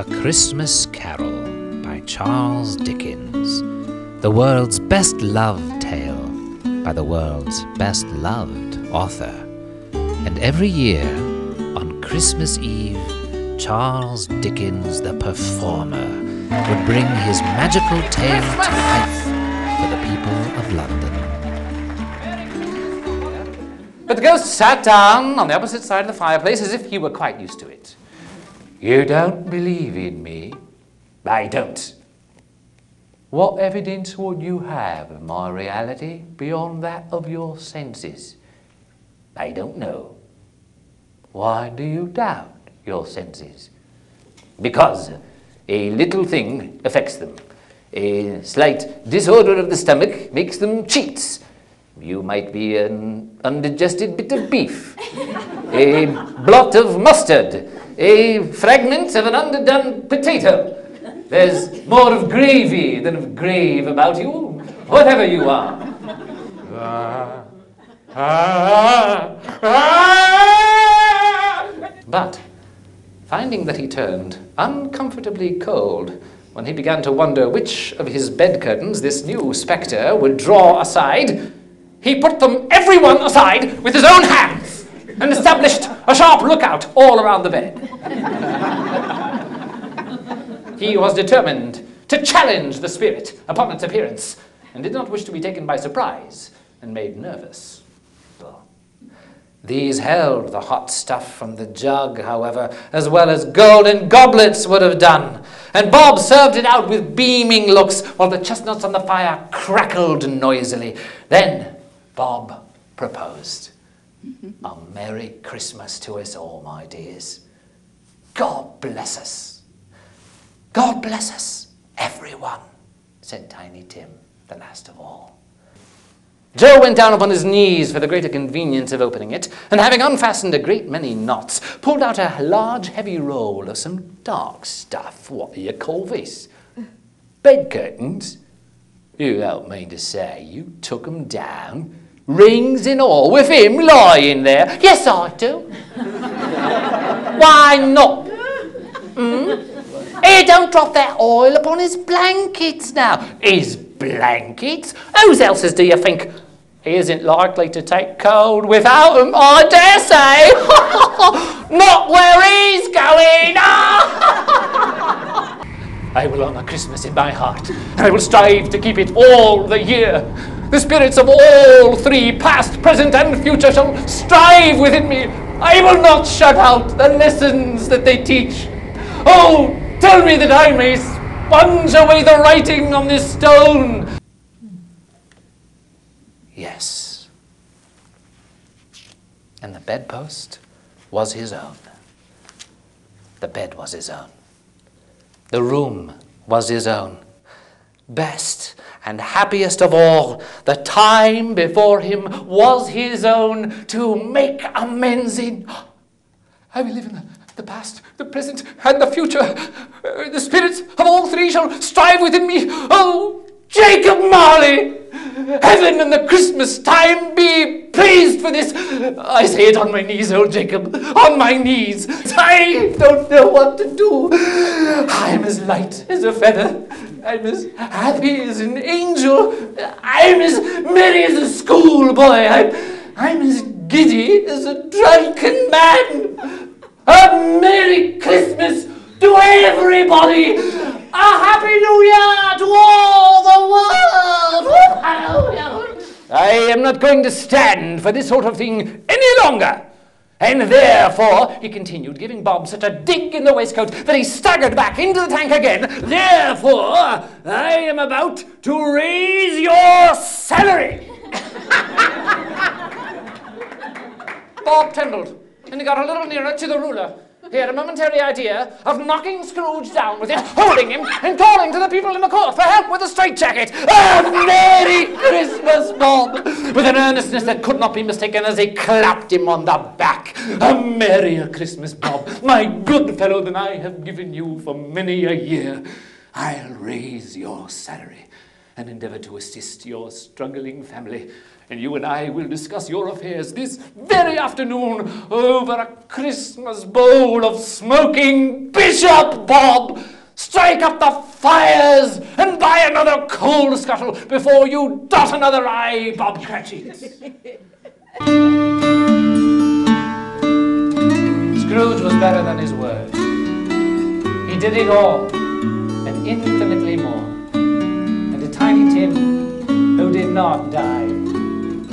A Christmas Carol by Charles Dickens, the world's best-loved tale by the world's best-loved author. And every year, on Christmas Eve, Charles Dickens, the performer, would bring his magical tale to life for the people of London. But the ghost sat down on the opposite side of the fireplace as if he were quite used to it. "You don't believe in me?" "I don't." "What evidence would you have of my reality beyond that of your senses?" "I don't know." "Why do you doubt your senses?" "Because a little thing affects them. A slight disorder of the stomach makes them cheats. You might be an undigested bit of beef, a blot of mustard, a fragment of an underdone potato. There's more of gravy than of grave about you, whatever you are." But, finding that he turned uncomfortably cold when he began to wonder which of his bed curtains this new spectre would draw aside, he put them every one aside with his own hands and established a sharp lookout all around the bed. He was determined to challenge the spirit upon its appearance and did not wish to be taken by surprise and made nervous. These held the hot stuff from the jug, however, as well as golden goblets would have done, and Bob served it out with beaming looks while the chestnuts on the fire crackled noisily. Then Bob proposed. "A Merry Christmas to us all, my dears. God bless us. God bless us, everyone," said Tiny Tim, the last of all. Joe went down upon his knees for the greater convenience of opening it, and having unfastened a great many knots, pulled out a large heavy roll of some dark stuff. "What do you call this? Bed curtains? You don't mean to say you took 'em down, rings and all, with him lying there?" "Yes, I do." "Why not?" "He don't drop that oil upon his blankets now." "His blankets? Whose else's do you think? He isn't likely to take cold without 'em, I dare say." "Not where he's going." "I will honour Christmas in my heart, and I will strive to keep it all the year. The spirits of all three, past, present, and future, shall strive within me. I will not shut out the lessons that they teach. Oh, tell me that I may sponge away the writing on this stone." Yes. And the bedpost was his own. The bed was his own. The room was his own. Best and happiest of all, the time before him was his own to make amends in. I will live in the past, the present, and the future. The spirits of all three shall strive within me. Oh, Jacob Marley! Heaven and the Christmas time be pleased for this. I say it on my knees, old Jacob, on my knees. I don't know what to do. I'm as light as a feather. I'm as happy as an angel. I'm as merry as a schoolboy. I'm as giddy as a drunken man. A Merry Christmas to everybody! A Happy New Year to all the world! I am not going to stand for this sort of thing any longer. And therefore, he continued, giving Bob such a dig in the waistcoat that he staggered back into the tank again, therefore, I am about to raise your salary. Bob trembled, and he got a little nearer to the ruler. He had a momentary idea of knocking Scrooge down with it, holding him, and calling to the people in the court for help with a straitjacket. "A Merry Christmas, Bob!" with an earnestness that could not be mistaken as he clapped him on the back. "A merrier Christmas, Bob, my good fellow, than I have given you for many a year. I'll raise your salary, and endeavor to assist your struggling family. And you and I will discuss your affairs this very afternoon over a Christmas bowl of smoking Bishop Bob. Strike up the fires and buy another coal scuttle before you dot another I, Bob Cratchit. Scrooge was better than his word. He did it all, and infinitely more. And to Tiny Tim, who did not die,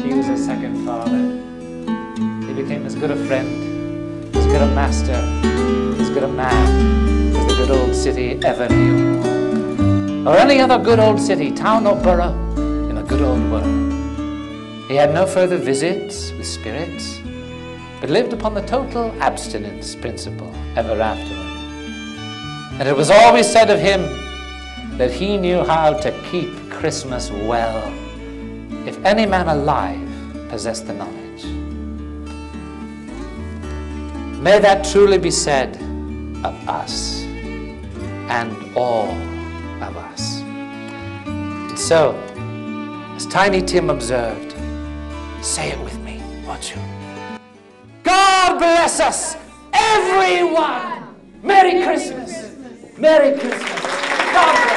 he was a second father. He became as good a friend, as good a master, as good a man as the good old city ever knew. Or any other good old city, town or borough in the good old world. He had no further visits with spirits, but lived upon the total abstinence principle ever afterward. And it was always said of him that he knew how to keep Christmas well, if any man alive possessed the knowledge. May that truly be said of us and all of us. And so, as Tiny Tim observed, say it with me, won't you? God bless us, everyone! Merry Christmas! Merry Christmas! God bless.